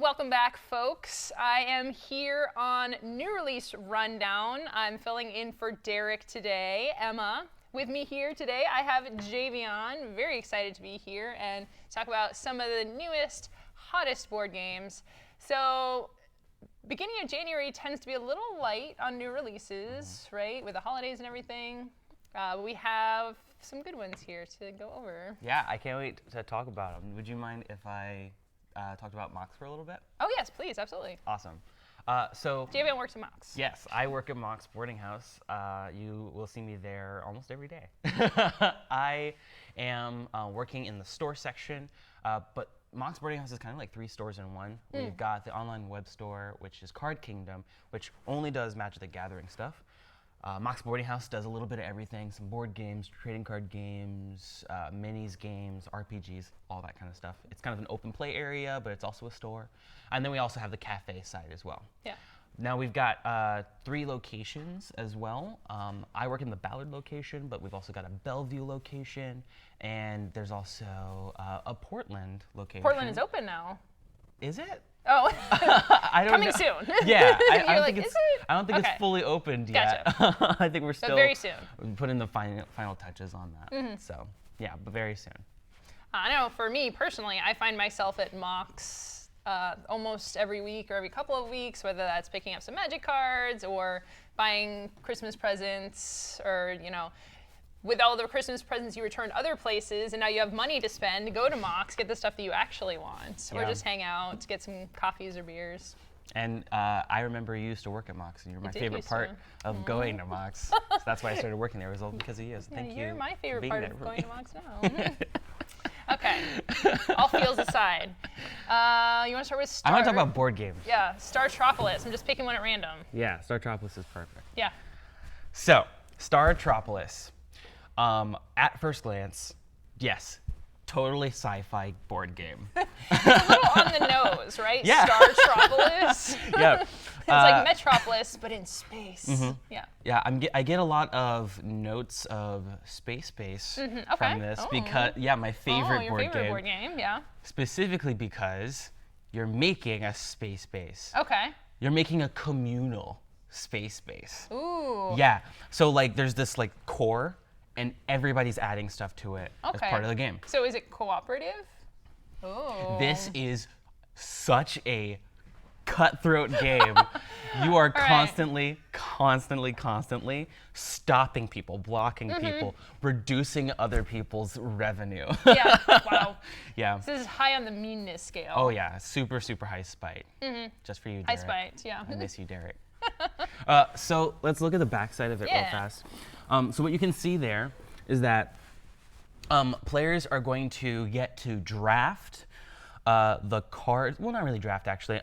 Welcome back, folks. I am here on New Release Rundown. I'm filling in for Derek today. Emma, with me here today, I have Javion. Very excited to be here and talk about some of the newest, hottest board games. So, beginning of January tends to be a little light on new releases, right? With the holidays and everything. We have some good ones here to go over. Yeah, I can't wait to talk about them. Would you mind if I talked about Mox for a little bit? Oh yes, please, absolutely. Awesome. So Javion works at Mox. Yes, I work at Mox Boarding House. You will see me there almost every day. I am working in the store section, but Mox Boarding House is kind of like 3 stores in one. We've got the online web store, which is Card Kingdom, which only does Magic the Gathering stuff. Mox Boarding House does a little bit of everything, some board games, trading card games, minis games, RPGs, all that kind of stuff. It's kind of an open play area, but it's also a store. And then we also have the cafe side as well. Yeah. Now we've got 3 locations as well. I work in the Ballard location, but we've also got a Bellevue location, and there's also a Portland location. Portland is open now. Is it? Oh, I don't coming know. soon. Yeah, I You're don't like, think is it's. it? I don't think Okay. it's fully opened yet. Gotcha. I think we're still very soon. putting the final touches on that. So yeah, but very soon. I know for me personally, I find myself at Mox almost every week or every couple of weeks, whether that's picking up some Magic cards or buying Christmas presents, or with all the Christmas presents you returned other places, and now you have money to spend, go to Mox, get the stuff that you actually want, or Yeah. just hang out, get some coffees or beers. And I remember you used to work at Mox, and you were my did favorite used part to. of going to Mox. So that's why I started working there. It was all because of you. So thank you. You're my for favorite being part there of for going me. to Mox now. Okay, all feels aside. You want to start with Star? I want to talk about board games. Yeah, Startropolis. I'm just picking one at random. Yeah, Startropolis is perfect. Yeah. So, Startropolis. At first glance, yes, totally sci-fi board game. It's a little on the nose, right? Yeah. Startropolis. Yeah. It's like Metropolis, but in space. Yeah. Yeah, I get a lot of notes of space Okay. from this Oh. because, yeah, my favorite, your board, favorite game, board game, yeah. specifically because you're making a space base. Okay. You're making a communal space base. Ooh. Yeah, so like there's this like core, and everybo's adding stuff to it as Okay. part of the game. So is it cooperative? Oh. This is such a cutthroat game. You are right. constantly stopping people, blocking people, reducing other people's revenue. Yeah. Wow. Yeah. This is high on the meanness scale. Oh yeah, super high spite. Just for you, Derek. High spite, yeah. I miss you, Derek. So let's look at the backside of it real Yeah. fast. So what you can see there is that players are going to get to draft the cards. Well, not really draft, actually.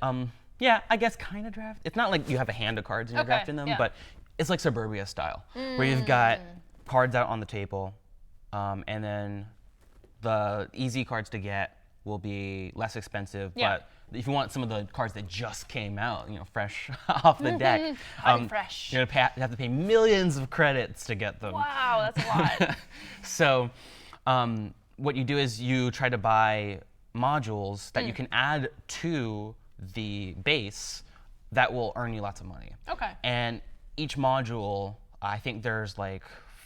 Yeah, I guess kind of draft. It's not like you have a hand of cards and you're Okay, drafting them, yeah. but it's like Suburbia style, where you've got cards out on the table, and then the easy cards to get will be less expensive, Yeah. but if you want some of the cards that just came out, fresh off the deck, Hot and fresh. you're gonna you have to pay millions of credits to get them. Wow, that's a lot. So what you do is you try to buy modules that you can add to the base that will earn you lots of money. Okay. And each module, I think there's like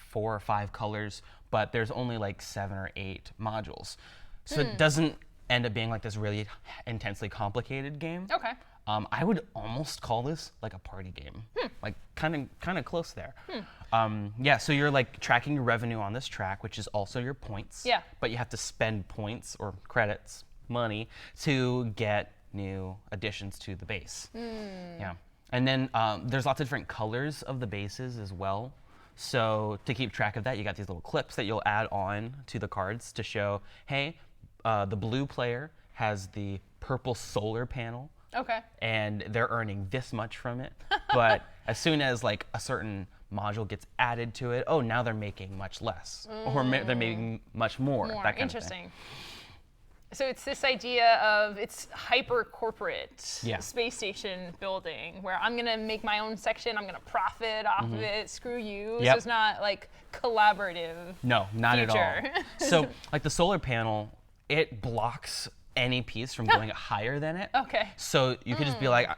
4 or 5 colors, but there's only like 7 or 8 modules. So it doesn't end up being like this really intensely complicated game. Okay. I would almost call this like a party game, like kind of close there. Yeah, so you're like tracking your revenue on this track, which is also your points. Yeah. But you have to spend points or credits, money, to get new additions to the base. Yeah, and then there's lots of different colors of the bases as well. So to keep track of that, you got these little clips that you'll add on to the cards to show, hey, the blue player has the purple solar panel. Okay. And they're earning this much from it. But as soon as like a certain module gets added to it, oh, now they're making much less, or they're making much more. That kind Interesting. of thing. So it's this idea of it's hyper corporate Yeah. space station building where I'm gonna make my own section, I'm gonna profit off of it, screw you. Yep. So it's not like collaborative. No, not Future. at all. So like the solar panel, it blocks any piece from going higher than it. Okay. So you could just be like,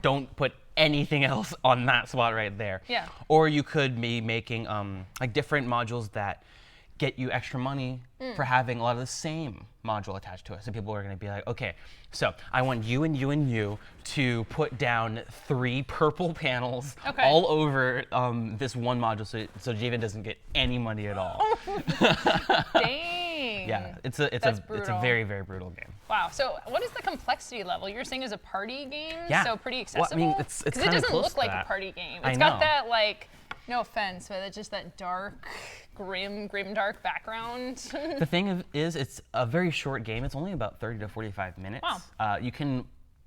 don't put anything else on that spot right there. Yeah. Or you could be making like different modules that get you extra money for having a lot of the same module attached to it. So people are going to be like, okay, so I want you and you and you to put down 3 purple panels all over this one module, so Javion doesn't get any money at all. Dang. Yeah, it's a very, very brutal game. Wow. So what is the complexity level? You're saying it's a party game, Yeah. so pretty accessible? Well, I mean, it's it kind of doesn't close look to like that. a party game. I It's got know. that like, no offense, but it's just that dark, grim dark background. The thing is, it's a very short game. It's only about 30 to 45 minutes. Wow. You can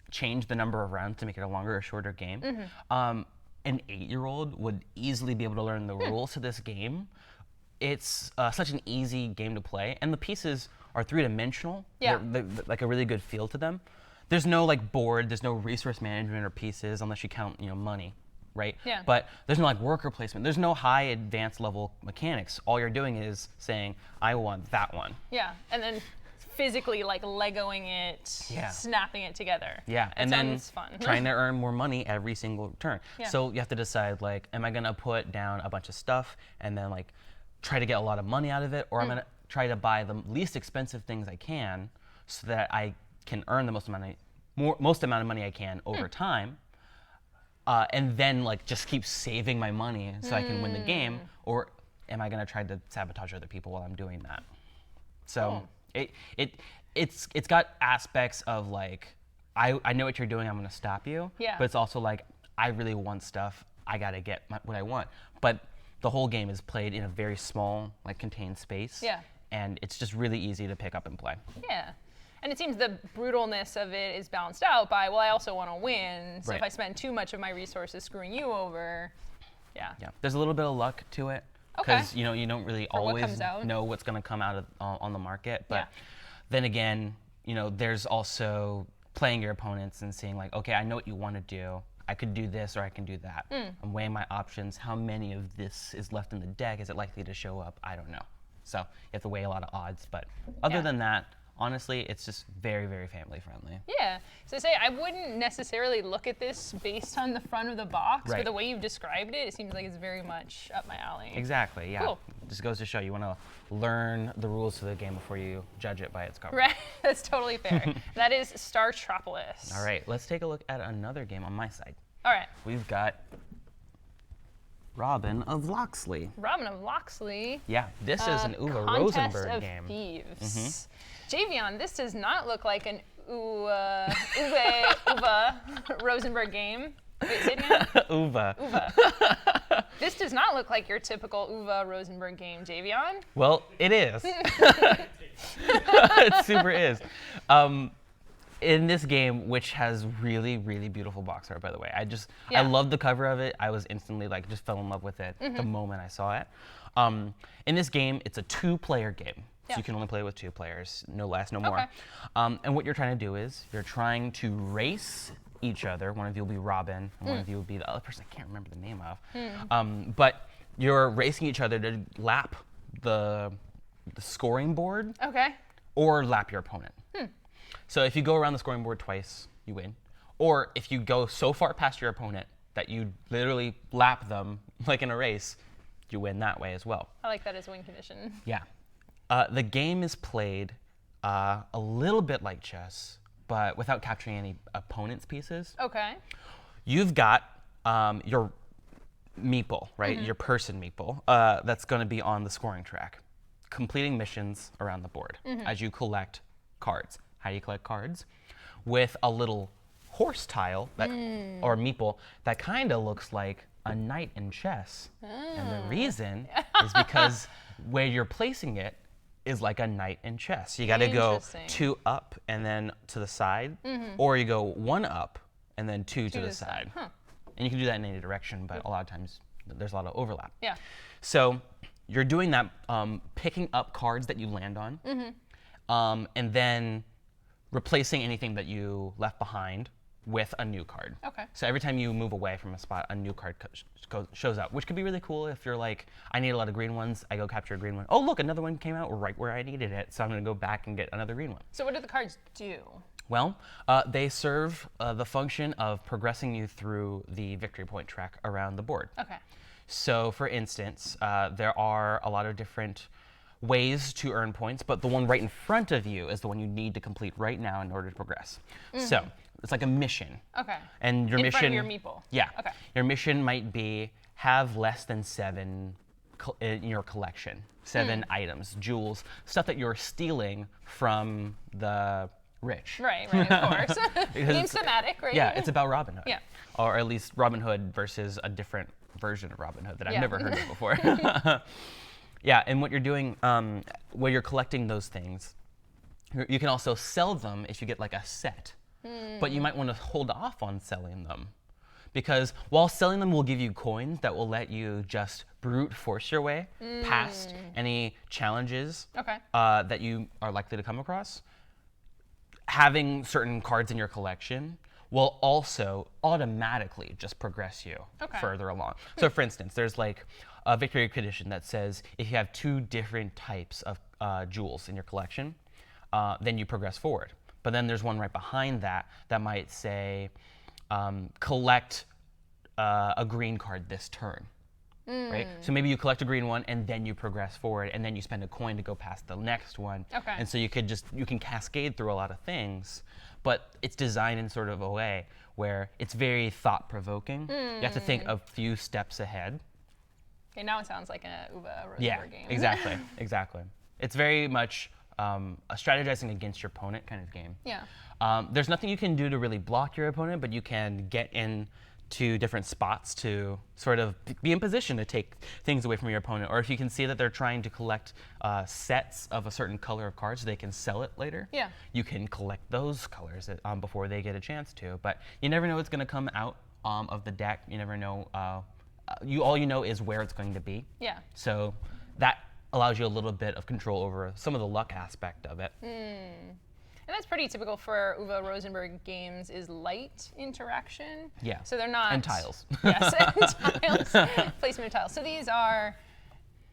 change the number of rounds to make it a longer or shorter game. An 8-year-old would easily be able to learn the rules to this game. It's such an easy game to play, and the pieces are 3-dimensional. Yeah. They're like a really good feel to them. There's no like board, there's no resource management or pieces unless you count, money, right? Yeah. But there's no like worker placement. There's no high advanced level mechanics. All you're doing is saying, I want that one. Yeah, and then physically like Legoing it, Yeah. snapping it together. Yeah, That and then sounds fun. trying to earn more money every single turn. Yeah. So you have to decide, like, am I gonna put down a bunch of stuff and then like try to get a lot of money out of it, or I'm gonna try to buy the least expensive things I can so that I can earn the most amount of money I can over time, and then like just keep saving my money so I can win the game, or am I gonna try to sabotage other people while I'm doing that? So it's got aspects of like, I know what you're doing, I'm gonna stop you. Yeah. But it's also like, I really want stuff, I gotta get what I want. But the whole game is played in a very small, like contained space. Yeah. And it's just really easy to pick up and play. Yeah. And it seems the brutalness of it is balanced out by, well, I also want to win. So if Right. I spend too much of my resources screwing you over, yeah. Yeah. There's a little bit of luck to it. Okay. Because you don't really For what always comes out. know what's gonna come out of, on the market. But Yeah. then again, there's also playing your opponents and seeing like, okay, I know what you want to do. I could do this or I can do that. I'm weighing my options. How many of this is left in the deck? Is it likely to show up? I don't know. So you have to weigh a lot of odds. But other Yeah. than that, honestly, it's just very, very family friendly. Yeah. So say I wouldn't necessarily look at this based on the front of the box, but Right. the way you've described it, it seems like it's very much up my alley. Exactly, yeah. Cool. Just goes to show you want to learn the rules to the game before you judge it by its cover. Right. That's totally fair. That is Startropolis. All right, let's take a look at another game on my side. All right. We've got Robin of Locksley. Robin of Locksley. Yeah, this is an Uwe Contest Rosenberg of game. Thieves. Javion, this does not look like an Uwe Rosenberg game. Wait, say it again? Uwe. Uwe. This does not look like your typical Uwe Rosenberg game, Javion. Well, it is. It super is. In this game, which has really, really beautiful box art, by the way. Yeah. I love the cover of it. I was instantly like, just fell in love with it the moment I saw it. In this game, it's a 2-player game. Yeah. So you can only play with 2 players, no less, no more. Okay. And what you're trying to do is, you're trying to race each other. One of you will be Robin, and one of you will be the other person I can't remember the name of. But you're racing each other to lap the scoring board Okay. or lap your opponent. So if you go around the scoring board twice, you win. Or if you go so far past your opponent that you literally lap them, like in a race, you win that way as well. I like that as win condition. Yeah. The game is played a little bit like chess, but without capturing any opponent's pieces. Okay. You've got your meeple, right? Your person meeple, that's going to be on the scoring track, completing missions around the board as you collect cards. How do you collect cards? With a little horse tile that, or meeple that kind of looks like a knight in chess. And the reason is because where you're placing it is like a knight in chess. You got to go Interesting. 2 up and then to the side, or you go 1 up and then 2 to the side. Huh. And you can do that in any direction, but a lot of times there's a lot of overlap. Yeah. So you're doing that, picking up cards that you land on, and then replacing anything that you left behind with a new card. Okay. So every time you move away from a spot, a new card shows up, which could be really cool if you're like, I need a lot of green ones. I go capture a green one. Oh, look, another one came out right where I needed it. So I'm going to go back and get another green one. So what do the cards do? Well, they serve the function of progressing you through the victory point track around the board. Okay. So for instance, there are a lot of different ways to earn points, but the one right in front of you is the one you need to complete right now in order to progress. So it's like a mission. Okay. And your in mission. front of your meeple. Yeah. Okay. Your mission might be have less than 7 in your collection. 7 items, jewels, stuff that you're stealing from the rich. Right, of course. Game's thematic, right? Yeah, it's about Robin Hood. Yeah. Or at least Robin Hood versus a different version of Robin Hood that I've never heard of before. Yeah, and what you're doing, where you're collecting those things, you can also sell them if you get like a set. But you might want to hold off on selling them. Because while selling them will give you coins that will let you just brute force your way past any challenges that you are likely to come across, having certain cards in your collection will also automatically just progress you further along. So for instance, there's like a victory condition that says if you have 2 different types of jewels in your collection, then you progress forward. But then there's one right behind that that might say, collect a green card this turn. Right? So maybe you collect a green one and then you progress forward and then you spend a coin to go past the next one. Okay. And so you can cascade through a lot of things, but it's designed in sort of a way where it's very thought-provoking. You have to think a few steps ahead. Okay, now it sounds like a Uwe Rosenberg game. Exactly, exactly. It's very much a strategizing against your opponent kind of game. Yeah. There's nothing you can do to really block your opponent, but you can get into different spots to sort of be in position to take things away from your opponent. Or if you can see that they're trying to collect sets of a certain color of cards, they can sell it later. Yeah. You can collect those colors before they get a chance to. But you never know what's going to come out of the deck. You never know. All you know is where it's going to be. Yeah. So that allows you a little bit of control over some of the luck aspect of it. And that's pretty typical for Uwe Rosenberg games is light interaction. Yeah. So they're not... And tiles. Yes, and tiles. Placement of tiles. So these are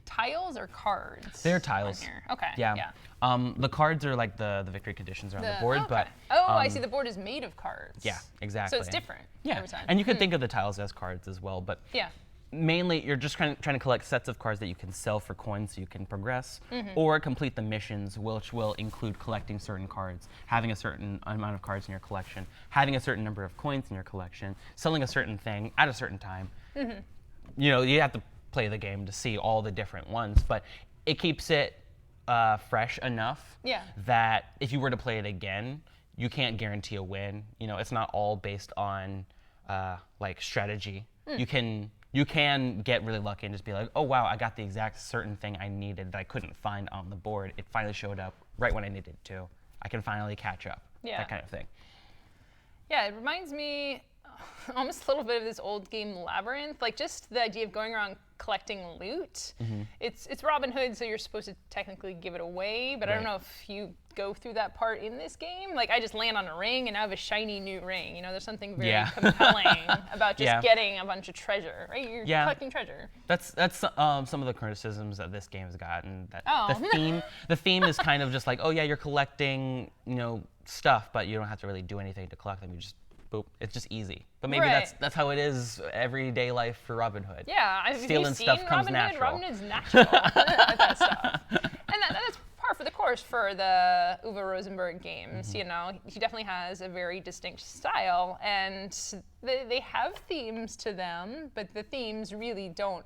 tiles or cards? They're tiles. Here? Okay. Yeah. The cards are like the victory conditions around the board, but... I see. The board is made of cards. Yeah, exactly. So it's different every time. And you could think of the tiles as cards as well, but... Yeah. Mainly, you're just trying to collect sets of cards that you can sell for coins so you can progress, or complete the missions, which will include collecting certain cards, having a certain amount of cards in your collection, having a certain number of coins in your collection, selling a certain thing at a certain time. You know, you have to play the game to see all the different ones, but it keeps it fresh enough that if you were to play it again, you can't guarantee a win. You know, it's not all based on like strategy. You can get really lucky and just be like, oh wow, I got the exact certain thing I needed that I couldn't find on the board. It finally showed up right when I needed it to. I can finally catch up. Yeah. That kind of thing. Yeah, it reminds me almost a little bit of this old game Labyrinth, like just the idea of going around collecting loot. It's Robin Hood, so you're supposed to technically give it away, but I don't know if you go through that part in this game. Like I just land on a ring and I have a shiny new ring. You know, there's something very compelling about just getting a bunch of treasure, right? You're collecting treasure. That's some of the criticisms that this game has gotten. That the theme is kind of just like, oh yeah, you're collecting, you know, stuff, but you don't have to really do anything to collect them. You just boop. It's just easy. But maybe that's how it is everyday life for Robin Hood. Yeah, stealing stuff comes natural. Robin Hood's natural at that stuff. And that's par for the course for the Uwe Rosenberg games. You know, he definitely has a very distinct style, and they have themes to them, but the themes really don't.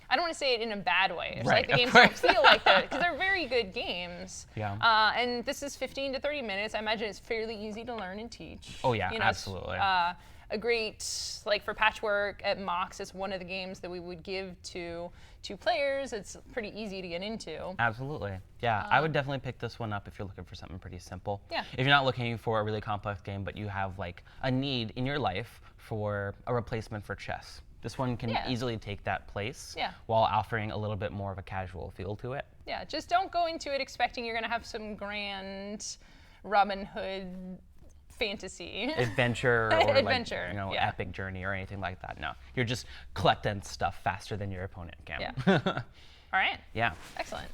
I don't want to say it in a bad way. It's like the games don't feel like that, because they're very good games. Yeah. And this is 15 to 30 minutes. I imagine it's fairly easy to learn and teach. Oh yeah, you know, absolutely. A great, like for Patchwork at Mox, it's one of the games that we would give to players. It's pretty easy to get into. Absolutely. Yeah, I would definitely pick this one up if you're looking for something pretty simple. Yeah. If you're not looking for a really complex game, but you have like a need in your life for a replacement for chess. This one can easily take that place while offering a little bit more of a casual feel to it. Yeah, just don't go into it expecting you're going to have some grand Robin Hood fantasy. adventure or Adventure, like, yeah. epic journey or anything like that. No, you're just collecting stuff faster than your opponent can. Yeah. All right. Yeah. Excellent.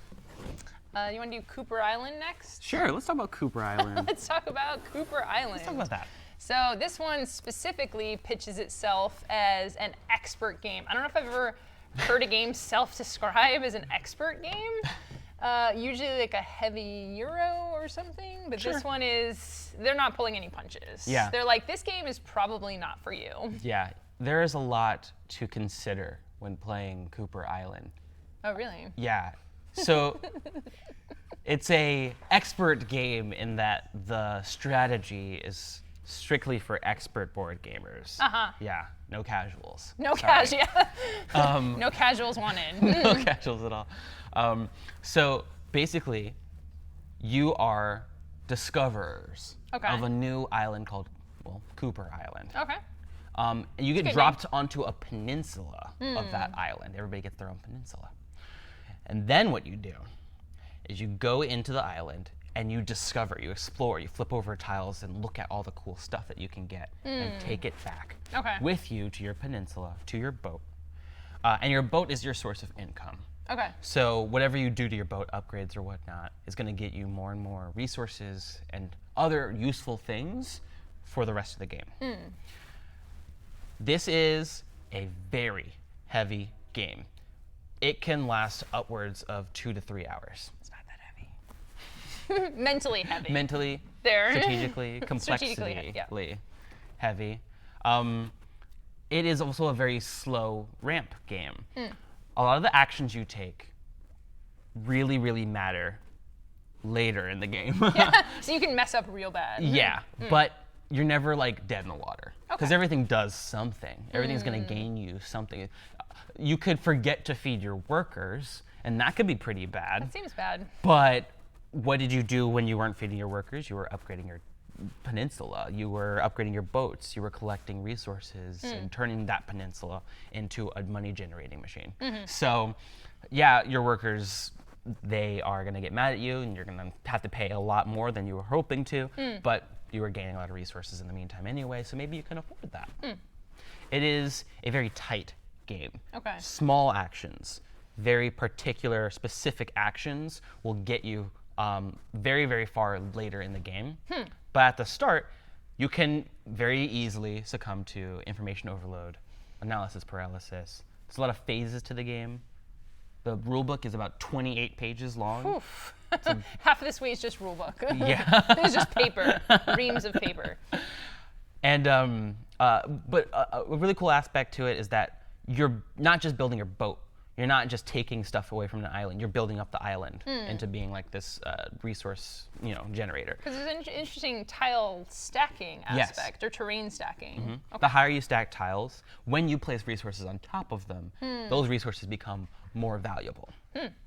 You want to do Cooper Island next? Sure. Let's talk about Cooper Island. Let's talk about Cooper Island. Let's talk about that. So this one specifically pitches itself as an expert game. I don't know if I've ever heard a game self-describe as an expert game. Usually like a heavy Euro or something, but Sure. this one is, they're not pulling any punches. Yeah. They're like, this game is probably not for you. Yeah, there is a lot to consider when playing Cooper Island. Oh, really? Yeah. So it's a expert game in that the strategy is strictly for expert board gamers. Uh-huh. Yeah, no casuals. No Sorry. no casuals wanted. No casuals at all. So basically, you are discoverers Okay. of a new island called, Cooper Island. Okay. And you get good dropped onto a peninsula of that island. Everybody gets their own peninsula. And then what you do is you go into the island and you discover, you explore, you flip over tiles and look at all the cool stuff that you can get and take it back Okay. with you to your peninsula, to your boat. And your boat is your source of income. Okay. So whatever you do to your boat, upgrades or whatnot, is going to get you more and more resources and other useful things for the rest of the game. This is a very heavy game. It can last upwards of 2 to 3 hours. It's not that heavy. Mentally heavy. Mentally, There. strategically, complexity heavy. It is also a very slow ramp game. A lot of the actions you take really, really matter later in the game. So you can mess up real bad. Yeah, but you're never like dead in the water because Okay. everything does something. Everything's going to gain you something. You could forget to feed your workers, and that could be pretty bad. That seems bad. But what did you do when you weren't feeding your workers? You were upgrading your peninsula. You were upgrading your boats. You were collecting resources and turning that peninsula into a money-generating machine. So, yeah, your workers, they are going to get mad at you, and you're going to have to pay a lot more than you were hoping to. But you were gaining a lot of resources in the meantime anyway, so maybe you can afford that. It is a very tight game. Okay. Small actions, very particular, specific actions will get you very, very far later in the game. But at the start, you can very easily succumb to information overload, analysis paralysis. There's a lot of phases to the game. The rulebook is about 28 pages long. Oof. Half of this week is just rule book. Yeah. It's just paper, reams of paper. And but a really cool aspect to it is that you're not just building your boat. You're not just taking stuff away from the island. You're building up the island into being like this resource, generator. Because there's an interesting tile stacking Yes. aspect or terrain stacking. The higher you stack tiles, when you place resources on top of them, those resources become more valuable.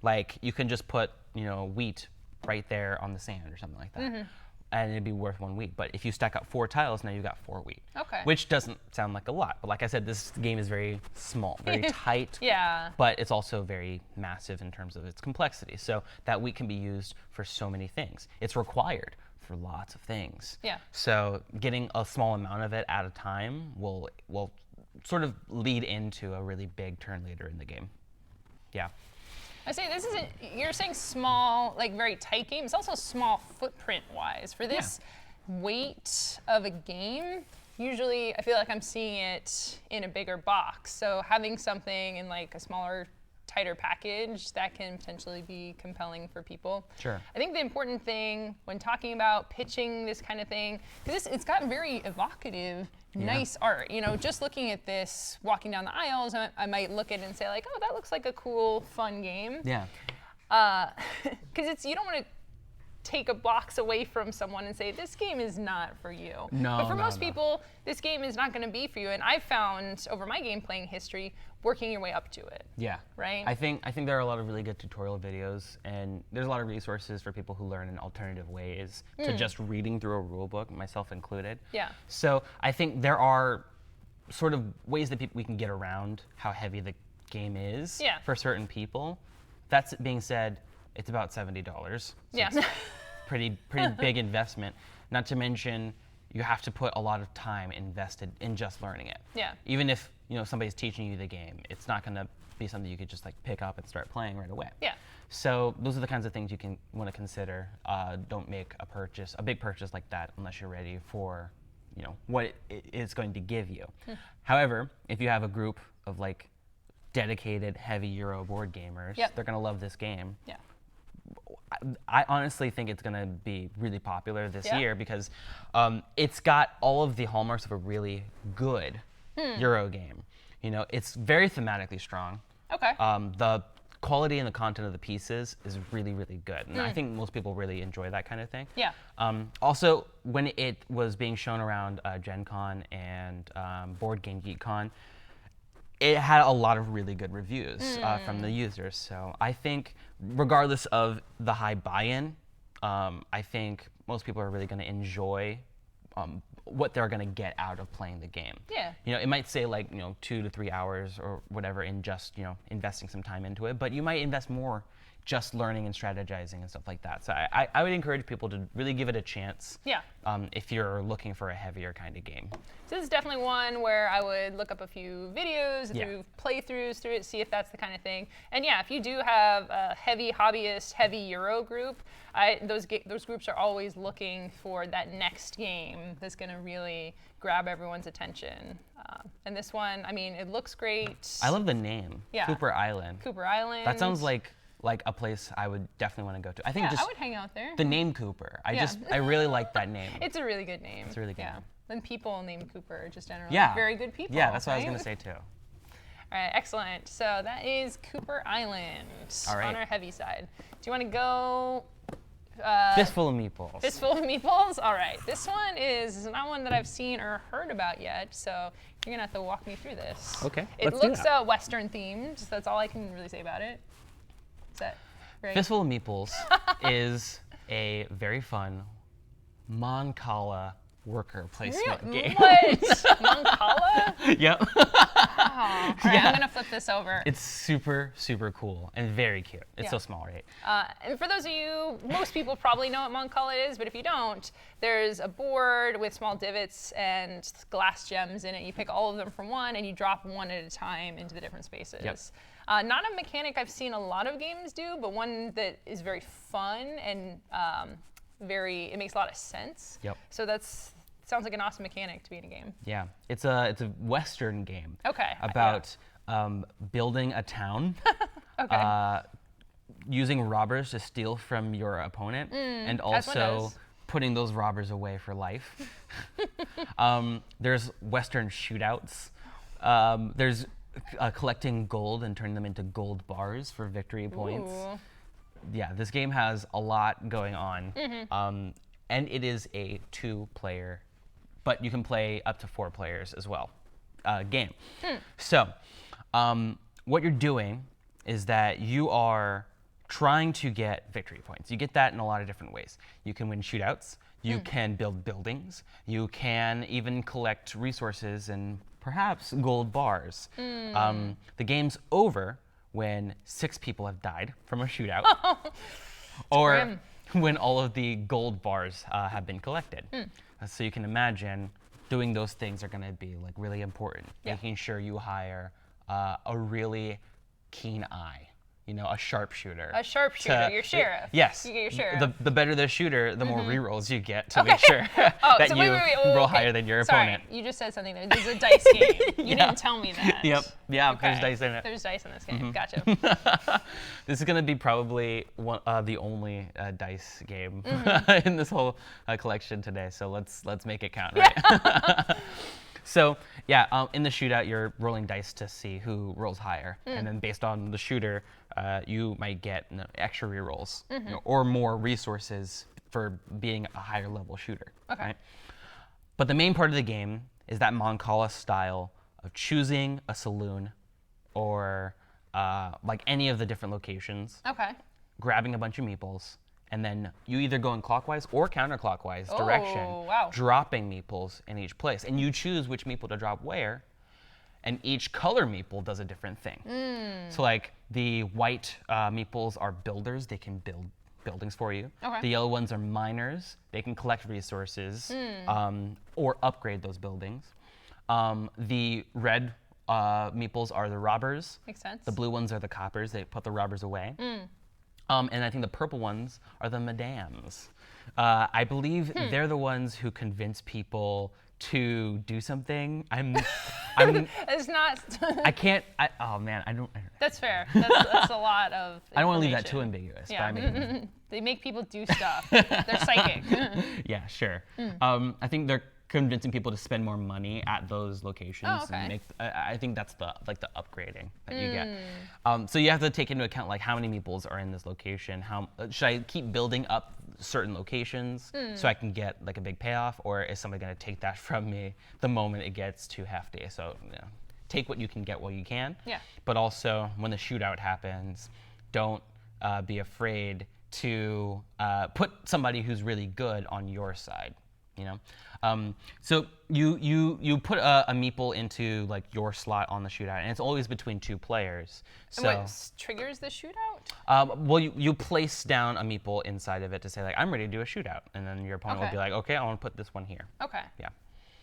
Like you can just put, wheat right there on the sand or something like that. And it'd be worth 1 wheat. But if you stack up 4 tiles, now you've got 4 wheat. Okay. Which doesn't sound like a lot. But like I said, this game is very small, very tight. Yeah. But it's also very massive in terms of its complexity. So that wheat can be used for so many things. It's required for lots of things. Yeah. So getting a small amount of it at a time will sort of lead into a really big turn later in the game. Yeah. I say this isn't, you're saying small, like very tight game. It's also small footprint wise. For this weight of a game, usually I feel like I'm seeing it in a bigger box. So having something in like a smaller, tighter package, that can potentially be compelling for people. Sure. I think the important thing when talking about pitching this kind of thing, because it's got very evocative, nice art. Just looking at this, walking down the aisles, I might look at it and say like, oh, that looks like a cool, fun game. Yeah. Because you don't want to take a box away from someone and say, this game is not for you. No, But for no, most no. people, this game is not going to be for you. And I've found over my game playing history, working your way up to it. Yeah. Right? I think there are a lot of really good tutorial videos, and there's a lot of resources for people who learn in alternative ways to just reading through a rule book, myself included. Yeah. So I think there are sort of ways that we can get around how heavy the game is for certain people. That being said, it's about $70. So Yeah. it's pretty big investment. Not to mention, you have to put a lot of time invested in just learning it. Yeah. Even if somebody's teaching you the game, it's not going to be something you could just like pick up and start playing right away. Yeah. So those are the kinds of things you can want to consider. Don't make a big purchase like that unless you're ready for what it's going to give you. However, if you have a group of like dedicated heavy Euro board gamers, they're going to love this game. Yeah. I honestly think it's going to be really popular this year because it's got all of the hallmarks of a really good Euro game. It's very thematically strong. Okay. The quality and the content of the pieces is really, really good. And I think most people really enjoy that kind of thing. Yeah. Also, when it was being shown around Gen Con and Board Game Geek Con, it had a lot of really good reviews from the users. So I think regardless of the high buy-in, I think most people are really going to enjoy what they're going to get out of playing the game. Yeah. It might say like 2 to 3 hours or whatever in just investing some time into it, but you might invest more just learning and strategizing and stuff like that. So I would encourage people to really give it a chance. Yeah. If you're looking for a heavier kind of game. So this is definitely one where I would look up a few videos, do playthroughs through it, see if that's the kind of thing. And yeah, if you do have a heavy hobbyist, heavy Euro group, those groups are always looking for that next game that's going to really grab everyone's attention. And this one, I mean, it looks great. I love the name. Yeah. Cooper Island. Cooper Island. That sounds like a place I would definitely want to go to. I think just I would hang out there. the name Cooper. I really like that name. It's a really good name. It's a really good name. And people named Cooper are just generally Yeah. very good people. Yeah, that's what I was right? going to say too. All right, excellent. So that is Cooper Island All right. on our heavy side. Do you want to go? Fistful of Meeples. Fistful of Meeples? All right. This one is not one that I've seen or heard about yet, so you're going to have to walk me through this. Okay, It let's do looks that. Western themed, so that's all I can really say about it. Is that right? Fistful of Meeples is a very fun Mancala worker placement game. What? Mancala? Yep. Oh. All right, I'm going to flip this over. It's super, super cool and very cute. It's Yeah. so small, right? And for those of you, most people probably know what Mancala is, but if you don't, there's a board with small divots and glass gems in it. You pick all of them from one, and you drop one at a time into the different spaces. Yep. Not a mechanic I've seen a lot of games do, but one that is very fun and it makes a lot of sense. Yep. So sounds like an awesome mechanic to be in a game. Yeah, it's a Western game. Okay. About building a town, Okay. using robbers to steal from your opponent, and as one also does. putting those robbers away for life. There's Western shootouts. There's collecting gold and turning them into gold bars for victory points. Ooh. Yeah, this game has a lot going on, and it is a 2-player, but you can play up to 4 players as well, game. So, what you're doing is that you are trying to get victory points. You get that in a lot of different ways. You can win shootouts, you can build buildings, you can even collect resources and perhaps gold bars. The game's over when 6 people have died from a shootout, or grim. when all of the gold bars have been collected. So you can imagine doing those things are going to be like really important. Yeah. Making sure you hire a really keen eye, a sharpshooter. A sharpshooter, your sheriff. Yes. You get your sheriff. The better the shooter, the more rerolls you get to make sure that so you roll higher than your opponent. Sorry, you just said something there. This is a dice game. You didn't tell me that. Yep. Yeah, Okay. there's dice in it. There's dice in this game. Gotcha. This is going to be probably the only dice game in this whole collection today. So let's make it count, right? So yeah, in the shootout, you're rolling dice to see who rolls higher, and then based on the shooter, you might get extra rerolls or more resources for being a higher level shooter. Okay. Right? But the main part of the game is that Mancala style of choosing a saloon or like any of the different locations, Okay. grabbing a bunch of meeples, and then you either go in clockwise or counterclockwise direction, wow. dropping meeples in each place. And you choose which meeple to drop where, and each color meeple does a different thing. So like the white meeples are builders, they can build buildings for you. Okay. The yellow ones are miners. They can collect resources or upgrade those buildings. The red meeples are the robbers. Makes sense. The blue ones are the coppers. They put the robbers away. And I think the purple ones are the madams. I believe they're the ones who convince people to do something. It's not. Oh man, I don't. That's fair. That's a lot of. I don't want to leave that information. too ambiguous. Yeah. But I mean, They make people do stuff. They're psychic. yeah, sure. I think they're convincing people to spend more money at those locations. Oh, okay. And I think that's the upgrading that you get. So you have to take into account like how many meeples are in this location. How should I keep building up certain locations so I can get like a big payoff, or is somebody going to take that from me the moment it gets too hefty? So take what you can get while you can. Yeah. But also when the shootout happens, don't be afraid to put somebody who's really good on your side. So you put a meeple into like your slot on the shootout, and it's always between two players. So And what triggers the shootout? well, you place down a meeple inside of it to say like I'm ready to do a shootout, and then your opponent will be like, okay, I want to put this one here. Okay. Yeah.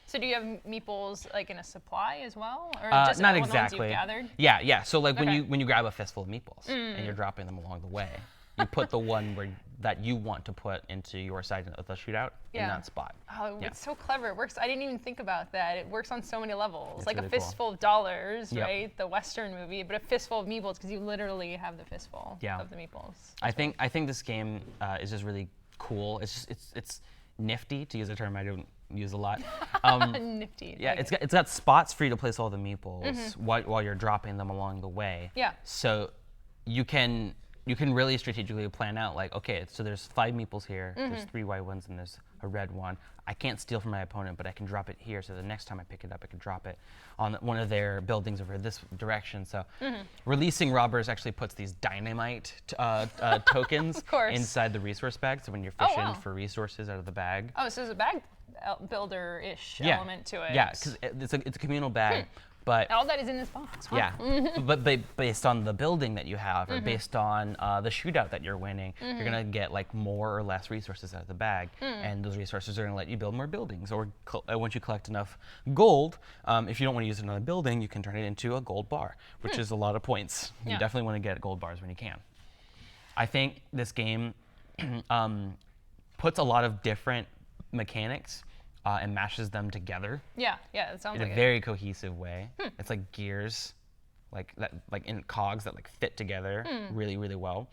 So do you have meeples like in a supply as well, or just Not all the ones exactly. you've gathered? Yeah. So like Okay. when you grab a fistful of meeples and you're dropping them along the way, you put the one that you want to put into your side of the shootout in that spot. Oh, Yeah. it's so clever. It works. I didn't even think about that. It works on so many levels. It's like really a cool. fistful of dollars, Yep. right? The Western movie, but a fistful of meeples because you literally have the fistful of the meeples. I think this game is just really cool. It's nifty, to use a term I don't use a lot. Nifty. Yeah, Okay. it's got spots for you to place all the meeples while you're dropping them along the way. Yeah. So you can really strategically plan out like, okay, so there's 5 meeples here, there's 3 white ones, and there's a red one. I can't steal from my opponent, but I can drop it here, so the next time I pick it up, I can drop it on one of their buildings over this direction. So releasing robbers actually puts these dynamite tokens Of course. inside the resource bag, so when you're Oh, fishing wow. for resources out of the bag. Oh, so there's a bag builder-ish element to it. Yeah, because it's a communal bag. But all that is in this box. Wow. yeah, but based on the building that you have, or based on the shootout that you're winning, you're gonna get like more or less resources out of the bag, and those resources are gonna let you build more buildings. Or once you collect enough gold, if you don't want to use another building, you can turn it into a gold bar, which is a lot of points. You Yeah. definitely want to get gold bars when you can. I think this game puts a lot of different mechanics and mashes them together Yeah, it sounds in like a it. very cohesive way. It's like gears, like in cogs that like fit together really, really well.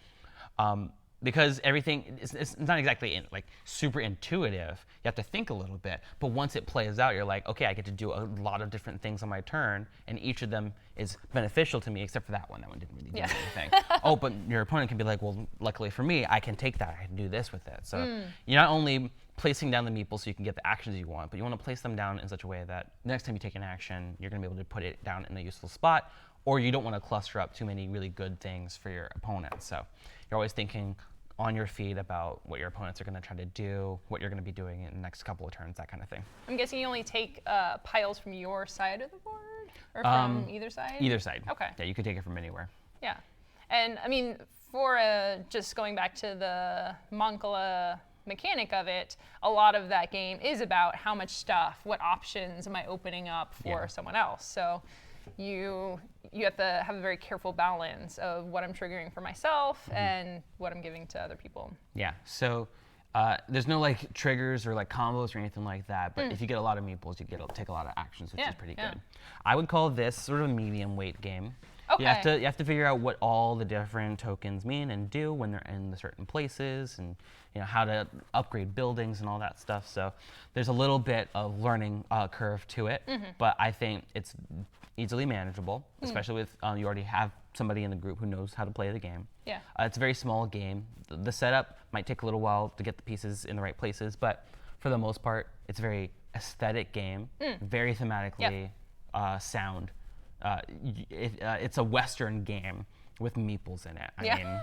Because everything it's not exactly like super intuitive. You have to think a little bit, but once it plays out, you're like, okay, I get to do a lot of different things on my turn, and each of them is beneficial to me, except for that one. That one didn't really do anything. Oh, but your opponent can be like, well, luckily for me, I can take that. I can do this with it. So you're not only placing down the meeples so you can get the actions you want, but you want to place them down in such a way that next time you take an action, you're going to be able to put it down in a useful spot, or you don't want to cluster up too many really good things for your opponent. So you're always thinking on your feet about what your opponents are going to try to do, what you're going to be doing in the next couple of turns, that kind of thing. I'm guessing you only take piles from your side of the board, or from either side? Either side. Okay. Yeah, you could take it from anywhere. Yeah. And I mean, for just going back to the Moncala mechanic of it, a lot of that game is about how much stuff, what options am I opening up for someone else. So you have to have a very careful balance of what I'm triggering for myself and what I'm giving to other people. Yeah, so there's no like triggers or like combos or anything like that, but if you get a lot of meeples, you take a lot of actions, which is pretty good. I would call this sort of a medium weight game. Okay. You have to figure out what all the different tokens mean and do when they're in the certain places, and how to upgrade buildings and all that stuff. So there's a little bit of learning curve to it, but I think it's easily manageable, especially with you already have somebody in the group who knows how to play the game. Yeah. It's a very small game. The setup might take a little while to get the pieces in the right places, but for the most part, it's a very aesthetic game, very thematically sound. It's a Western game with meeples in it. I mean,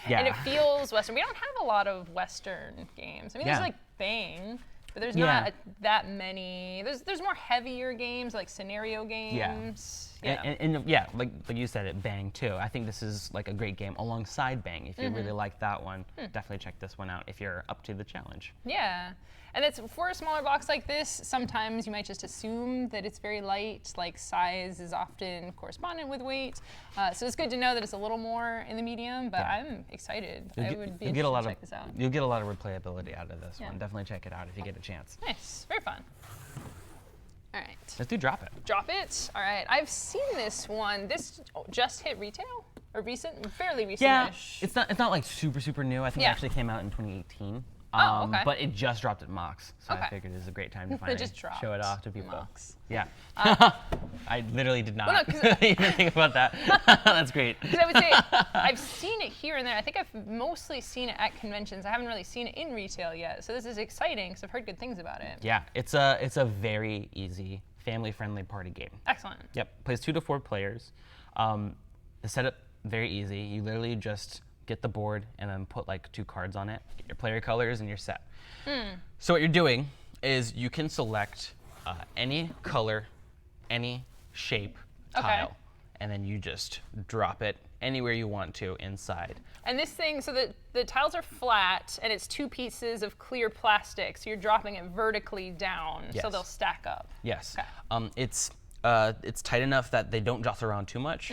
And it feels Western. We don't have a lot of Western games. I mean, there's like Bang, but there's not that many. There's more heavier games, like scenario games. Yeah. And yeah, like you said, it Bang too. I think this is like a great game alongside Bang. If you really like that one, definitely check this one out if you're up to the challenge. Yeah. And it's for a smaller box like this, sometimes you might just assume that it's very light, like size is often correspondent with weight. So it's good to know that it's a little more in the medium, but I'm excited. I would be interested to check this out. You'll get a lot of replayability out of this one. Definitely check it out if you get a chance. Nice, very fun. All right. Let's do Drop It. Drop It. All right. I've seen this one. This just hit retail, or fairly recent-ish. Yeah, it's not like super new. I think it actually came out in 2018. Okay. But it just dropped at Mox, so I figured it was a great time to finally show it off to people. Mox. Yeah. I literally did not even think about that. That's great. Because I would say I've seen it here and there. I think I've mostly seen it at conventions. I haven't really seen it in retail yet. So this is exciting because I've heard good things about it. Yeah, it's a very easy, family-friendly party game. Excellent. Yep, plays 2 to 4 players. The setup, very easy. You literally just get the board and then put like 2 cards on it, get your player colors, and you're set. So what you're doing is you can select any color, any shape tile, and then you just drop it anywhere you want to inside. And this thing, so the tiles are flat, and it's 2 pieces of clear plastic, so you're dropping it vertically down, so they'll stack up. Yes. Okay. It's tight enough that they don't jostle around too much,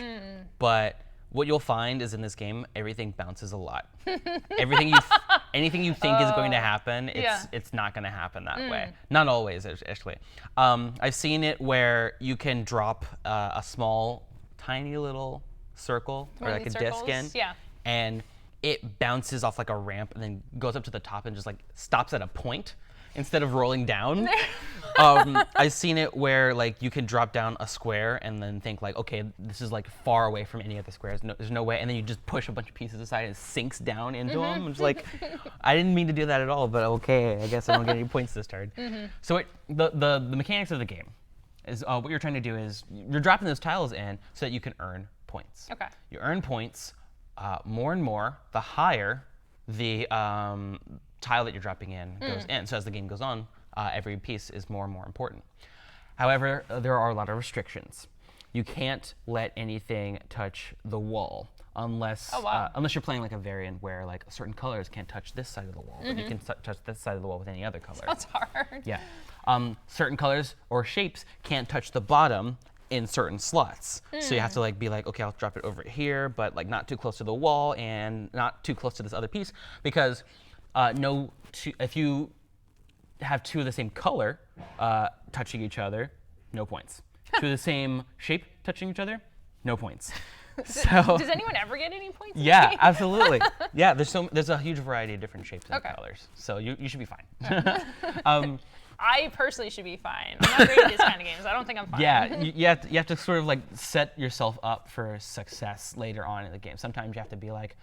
but what you'll find is in this game, everything bounces a lot. Anything you think is going to happen, it's not going to happen that way. Not always, actually. I've seen it where you can drop a small, tiny little circle or like a disc in, and it bounces off like a ramp and then goes up to the top and just like stops at a point instead of rolling down. I've seen it where like you can drop down a square and then think like, okay, this is like far away from any other squares. There's no way, and then you just push a bunch of pieces aside and it sinks down into them. It's like, I didn't mean to do that at all, but okay, I guess I don't get any points this turn. So the mechanics of the game is what you're trying to do is you're dropping those tiles in so that you can earn points. Okay. You earn points more and more the higher the tile that you're dropping in goes in. So as the game goes on, every piece is more and more important. However, there are a lot of restrictions. You can't let anything touch the wall unless unless you're playing like a variant where like certain colors can't touch this side of the wall, but you can touch this side of the wall with any other color. That's hard. Yeah. Certain colors or shapes can't touch the bottom in certain slots. So you have to like be like, okay, I'll drop it over here, but like not too close to the wall and not too close to this other piece, because if you have 2 of the same color touching each other, no points. 2 of the same shape touching each other, no points. So does anyone ever get any points? Yeah, absolutely. Yeah, there's a huge variety of different shapes and colors, so you should be fine. I personally should be fine. I'm not great at these kind of games. I don't think I'm fine. Yeah, you have to sort of like set yourself up for success later on in the game. Sometimes you have to be like,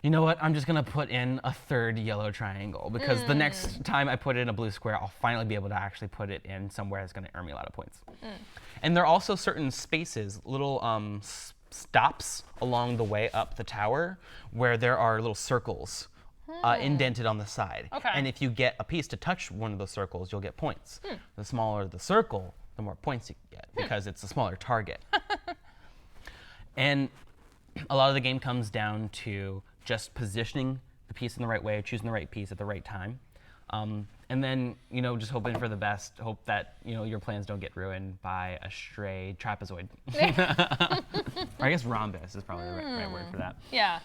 you know what, I'm just gonna put in a 3rd yellow triangle, because the next time I put in a blue square, I'll finally be able to actually put it in somewhere that's gonna earn me a lot of points. And there are also certain spaces, little stops along the way up the tower, where there are little circles indented on the side. Okay. And if you get a piece to touch one of those circles, you'll get points. The smaller the circle, the more points you get, because it's a smaller target. And a lot of the game comes down to just positioning the piece in the right way, choosing the right piece at the right time. And then, just hoping for the best, hope that, your plans don't get ruined by a stray trapezoid. Or I guess rhombus is probably the right word for that. Yeah.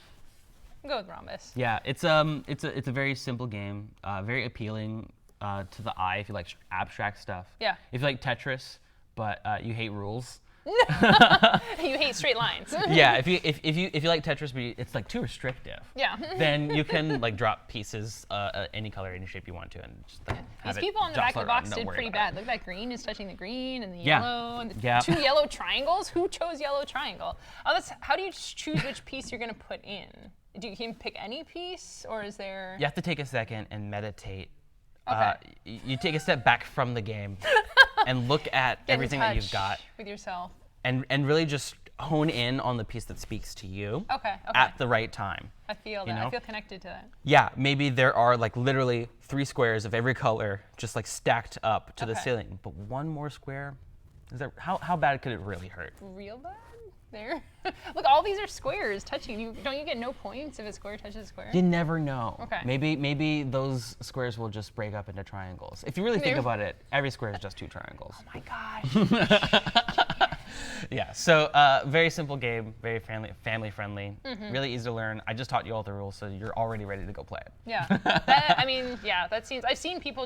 I'll go with rhombus. Yeah, it's a very simple game, very appealing to the eye if you like abstract stuff. Yeah. If you like Tetris, but you hate rules. You hate straight lines. Yeah, if you like Tetris, but it's like too restrictive. Yeah. Then you can like drop pieces any color, any shape you want to, and just like have These people on the back of the box did pretty bad. Look, that green is touching the green, and the yellow, and the 2 yellow triangles. Who chose yellow triangle? How do you choose which piece you're gonna put in? Do you can pick any piece, or is there? You have to take a second and meditate. Okay. You take a step back from the game and look at everything that you've got with yourself, and really just hone in on the piece that speaks to you. Okay. At the right time. I feel that. I feel connected to that. Yeah, maybe there are like literally 3 squares of every color just like stacked up to the ceiling, but one more square Is that how bad could it really hurt? Real bad? There. Look, all these are squares touching. Don't you get no points if a square touches a square? You never know. Okay. Maybe those squares will just break up into triangles. If you really think about it, every square is just 2 triangles. Oh my gosh. Yeah, so very simple game, very family friendly, really easy to learn. I just taught you all the rules, so you're already ready to go play it. Yeah, that seems. I've seen people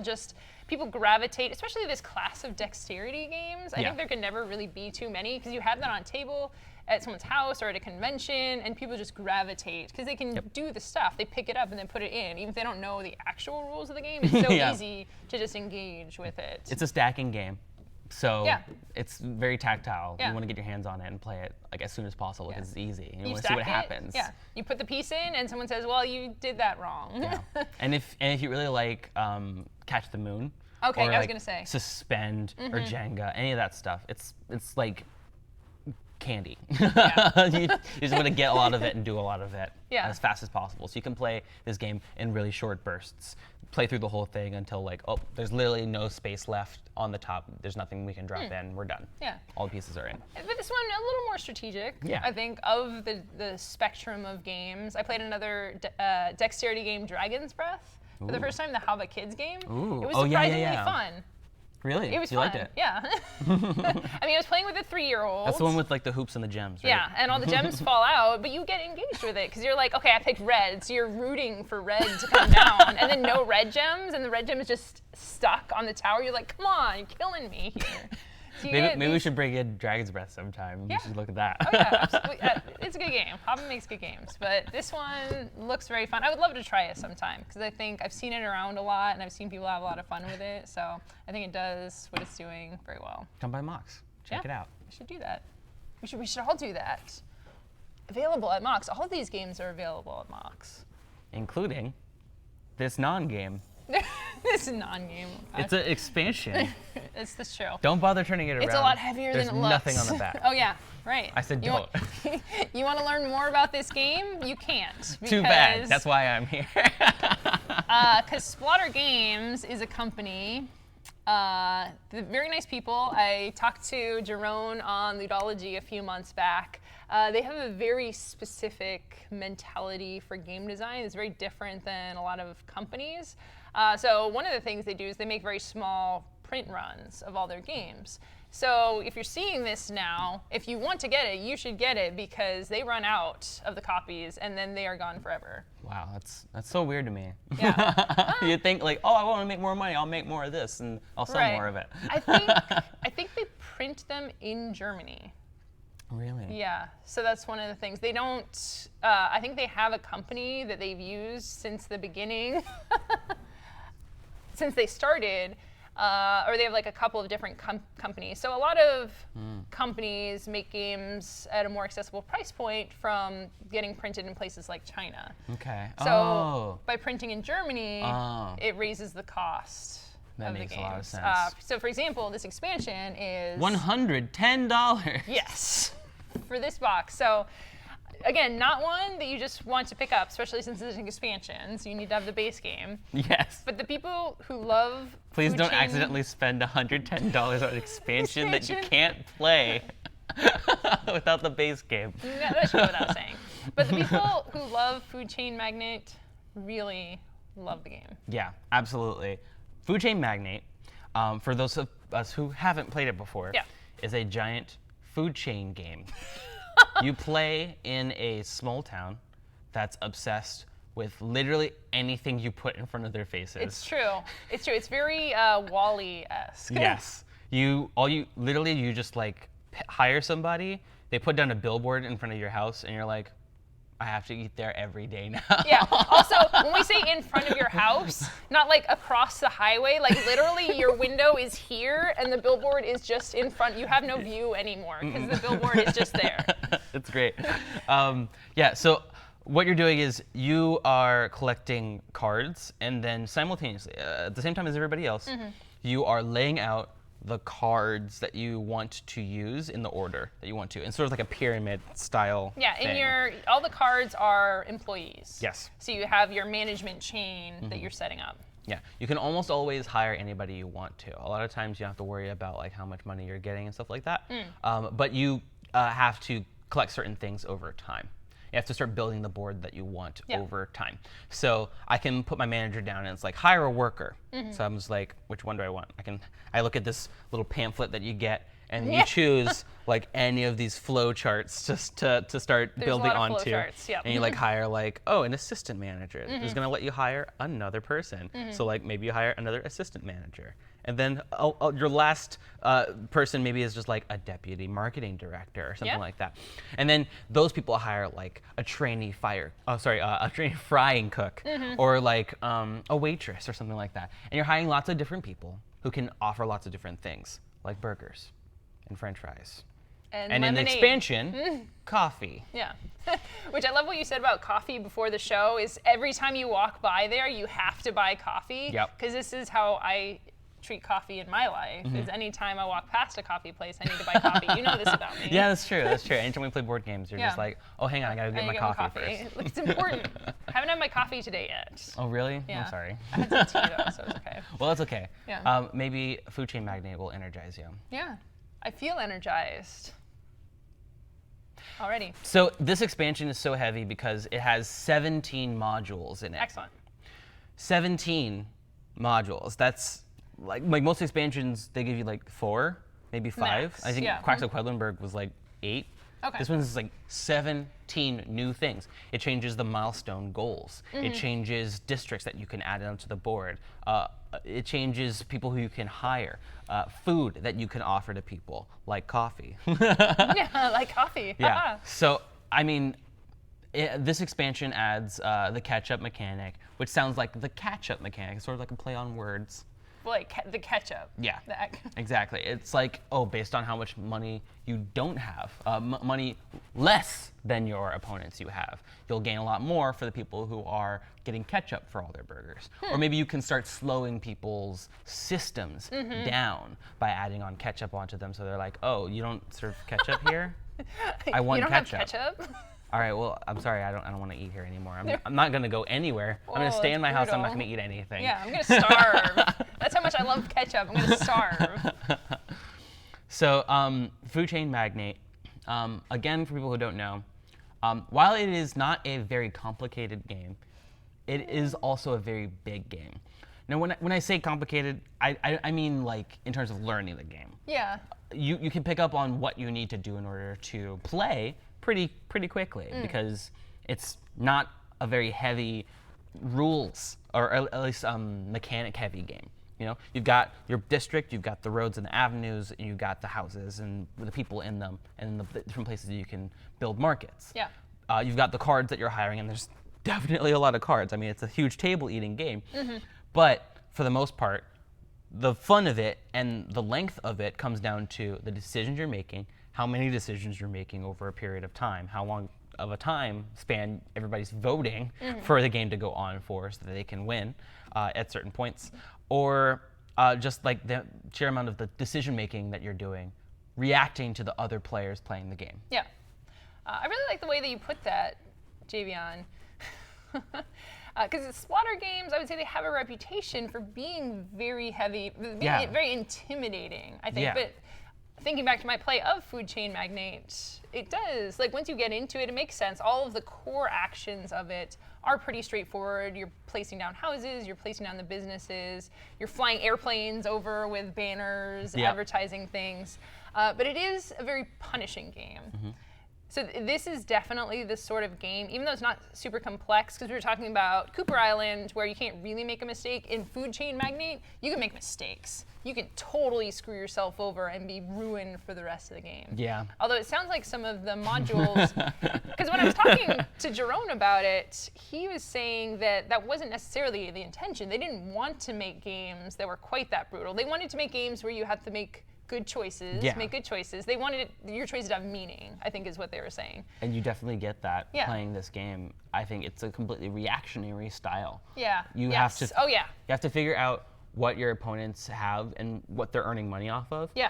gravitate, especially this class of dexterity games. I think there can never really be too many because you have that on a table at someone's house or at a convention, and people just gravitate because they can do the stuff. They pick it up and then put it in, even if they don't know the actual rules of the game. It's so easy to just engage with it. It's a stacking game. So it's very tactile. Yeah. You want to get your hands on it and play it like as soon as possible because it's easy. You want to see stack what happens. Yeah, you put the piece in, and someone says, "Well, you did that wrong." Yeah. And if you really like Catch the Moon, okay, or I was gonna say Suspend or Jenga, any of that stuff, it's like candy. Yeah. You just want to get a lot of it and do a lot of it Yeah. as fast as possible. So you can play this game in really short bursts. Play through the whole thing until like, oh, there's literally no space left on the top. There's nothing we can drop in. We're done. Yeah. All the pieces are in. But this one, a little more strategic, Yeah. I think, of the spectrum of games. I played another dexterity game, Dragon's Breath, for the first time, the How the Kids game. Ooh. It was Oh, yeah, surprisingly yeah. fun. Really? It was you fun. liked it? Yeah. I mean, I was playing with a 3-year-old. That's the one with like the hoops and the gems, right? Yeah, and all the gems fall out, but you get engaged with it because you're like, okay, I picked red, so you're rooting for red to come down, and then no red gems, and the red gem is just stuck on the tower. You're like, come on, you're killing me here. So Maybe we should bring in Dragon's Breath sometime. Yeah. We should look at that. Oh yeah, absolutely. It's a good game. Hobbit makes good games, but this one looks very fun. I would love to try it sometime because I think I've seen it around a lot and I've seen people have a lot of fun with it. So I think it does what it's doing very well. Come by Mox. Check it out. We should do that. We should all do that. Available at Mox. All of these games are available at Mox. Including this non-game. This non-game. It's an expansion. It's the show. Don't bother turning it around. It's a lot heavier There's than it looks. nothing on the back. Oh yeah, right. I said You don't. You want to learn more about this game? You can't. Too bad. That's why I'm here. Because Splatter Games is a company. They're very nice people. I talked to Jerome on Ludology a few months back. They have a very specific mentality for game design. It's very different than a lot of companies. So one of the things they do is they make very small print runs of all their games. So if you're seeing this now, if you want to get it, you should get it because they run out of the copies and then they are gone forever. Wow, that's so weird to me. Yeah. You think like, oh, I want to make more money. I'll make more of this, and I'll sell more of it. I think they print them in Germany. Really? Yeah, so that's one of the things. They don't, I think they have a company that they've used since the beginning, since they started, or they have like a couple of different companies. So a lot of companies make games at a more accessible price point from getting printed in places like China. Okay. So by printing in Germany, Oh. it raises the cost That of the makes games. a lot of sense. So for example, this expansion is $110. yes, for this box. So again, not one that you just want to pick up, especially since it's an expansion, so you need to have the base game. Yes. But the people who love Please food don't chain- accidentally spend $110 on an expansion that you can't play without the base game. No, that's not what I was saying. But the people who love Food Chain Magnate really love the game. Yeah, absolutely. Food Chain Magnate, for those of us who haven't played it before, is a giant food chain game. You play in a small town that's obsessed with literally anything you put in front of their faces. It's true. It's true. It's very Wall-E-esque. Yes. You just like hire somebody, they put down a billboard in front of your house, and you're like, I have to eat there every day now. Yeah. Also, when we say in front of your house, not like across the highway, like literally your window is here and the billboard is just in front. You have no view anymore because the billboard is just there. It's great. Yeah, so what you're doing is you are collecting cards, and then simultaneously, at the same time as everybody else, you are laying out the cards that you want to use in the order that you want to, and sort of like a pyramid style Yeah, all the cards are employees. Yes. So you have your management chain that you're setting up. Yeah, you can almost always hire anybody you want to. A lot of times you have to worry about like how much money you're getting and stuff like that. But you have to collect certain things over time. You have to start building the board that you want over time. So I can put my manager down and it's like, hire a worker. So I'm just like, which one do I want? I look at this little pamphlet that you get and you choose like any of these flow charts just to start building onto. And you like hire like, oh, an assistant manager is gonna let you hire another person. So like maybe you hire another assistant manager. And then your last person maybe is just like a deputy marketing director or something like that. And then those people hire like a trainee a trainee frying cook or like a waitress or something like that. And you're hiring lots of different people who can offer lots of different things like burgers and French fries. And in the expansion, coffee. Yeah. Which I love what you said about coffee before the show is every time you walk by there, you have to buy coffee. Because this is how I treat coffee in my life. Is anytime I walk past a coffee place, I need to buy coffee. You know this about me. Yeah, that's true. That's true. Anytime we play board games, you're just like, oh, hang on, I gotta get my coffee first. Like, it's important. I haven't had my coffee today yet. Oh, really? Yeah. I'm sorry. I had some tea though, so it's okay. Well, that's okay. Yeah. Maybe Food Chain Magnate will energize you. Yeah. I feel energized already. So this expansion is so heavy because it has 17 modules in it. Excellent. 17 modules. That's like most expansions, they give you like 4, maybe 5. Max, I think Quacks of Quedlinburg was like 8. Okay. This one's like 17 new things. It changes the milestone goals. It changes districts that you can add onto the board. It changes people who you can hire. Food that you can offer to people, like coffee. Yeah, like coffee. Yeah. So, I mean, this expansion adds the catch-up mechanic, which sounds like the catch-up mechanic. It's sort of like a play on words. Like the ketchup. Yeah, exactly. It's like, oh, based on how much money you don't have, money less than your opponents you have, you'll gain a lot more for the people who are getting ketchup for all their burgers. Or maybe you can start slowing people's systems down by adding on ketchup onto them, so they're like, oh, you don't serve ketchup here? I want ketchup. Have ketchup? All right, well, I'm sorry, I don't want to eat here anymore. I'm not going to go anywhere. I'm going to stay in my house. I'm not going to eat anything. Yeah, I'm going to starve. That's how much I love ketchup. I'm going to starve. So, Food Chain Magnate, again, for people who don't know, while it is not a very complicated game, it is also a very big game. Now, when I say complicated, I mean like in terms of learning the game. Yeah. You can pick up on what you need to do in order to play pretty quickly because it's not a very heavy rules or at least mechanic heavy game. You know, you've got your district, you've got the roads and the avenues, and you've got the houses and the people in them, and the different places you can build markets. Yeah. You've got the cards that you're hiring, and there's definitely a lot of cards. I mean, it's a huge table eating game, but for the most part, the fun of it and the length of it comes down to the decisions you're making, how many decisions you're making over a period of time, how long of a time span everybody's voting for the game to go on for so that they can win at certain points, or just like the sheer amount of the decision making that you're doing, reacting to the other players playing the game. Yeah. I really like the way that you put that, Javion. Because Splatter games, I would say they have a reputation for being very heavy, very intimidating, I think. Yeah. But thinking back to my play of Food Chain Magnate, it does. Like, once you get into it, it makes sense. All of the core actions of it are pretty straightforward. You're placing down houses, you're placing down the businesses, you're flying airplanes over with banners, advertising things. But it is a very punishing game. So this is definitely the sort of game, even though it's not super complex, because we were talking about Cooper Island, where you can't really make a mistake. In Food Chain Magnate, you can make mistakes. You can totally screw yourself over and be ruined for the rest of the game. Yeah. Although it sounds like some of the modules, because when I was talking to Jerome about it, he was saying that that wasn't necessarily the intention. They didn't want to make games that were quite that brutal. They wanted to make games where you had to make good choices, make good choices. They wanted your choices to have meaning, I think is what they were saying. And you definitely get that playing this game. I think it's a completely reactionary style. Yeah. You have to you have to figure out what your opponents have and what they're earning money off of. Yeah.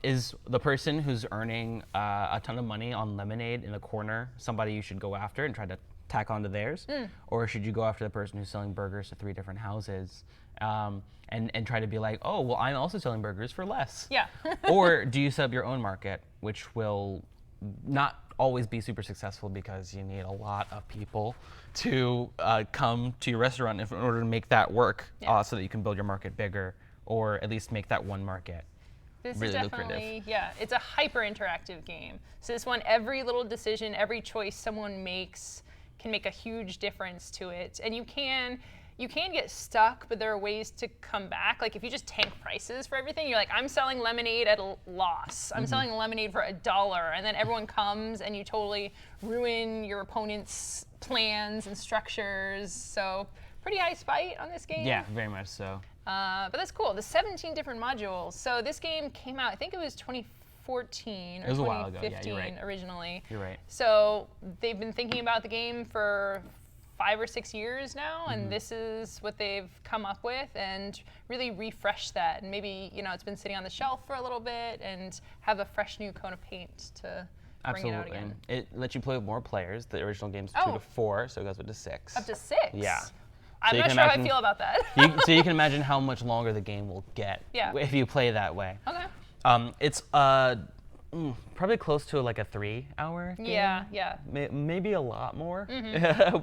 Is the person who's earning a ton of money on lemonade in the corner somebody you should go after and try to tack onto theirs, or should you go after the person who's selling burgers to 3 different houses, and try to be like, oh, well, I'm also selling burgers for less. Yeah. Or do you set up your own market, which will not always be super successful because you need a lot of people to come to your restaurant in order to make that work, so that you can build your market bigger, or at least make that one market This really is definitely, lucrative. yeah, it's a hyper interactive game. So this one, every little decision, every choice someone makes can make a huge difference to it. And you can get stuck, but there are ways to come back. Like if you just tank prices for everything, you're like, I'm selling lemonade at a loss. I'm selling lemonade for $1, and then everyone comes and you totally ruin your opponent's plans and structures. So pretty high spite on this game. Yeah, very much so. But that's cool. The 17 different modules. So this game came out, I think it was 2014 or It was a while ago. 2015 Yeah, you're right. originally. You're right. So they've been thinking about the game for 5 or 6 years now, and this is what they've come up with, and really refresh that. And maybe, it's been sitting on the shelf for a little bit, and have a fresh new coat of paint to bring it out Absolutely. again. It lets you play with more players. The original game's 2 to 4, so it goes up to 6. Up to 6? Yeah. I'm you not can sure how I imagine- feel about that. So you can imagine how much longer the game will get if you play that way. Okay. It's probably close to like a 3-hour game. Yeah. Maybe a lot more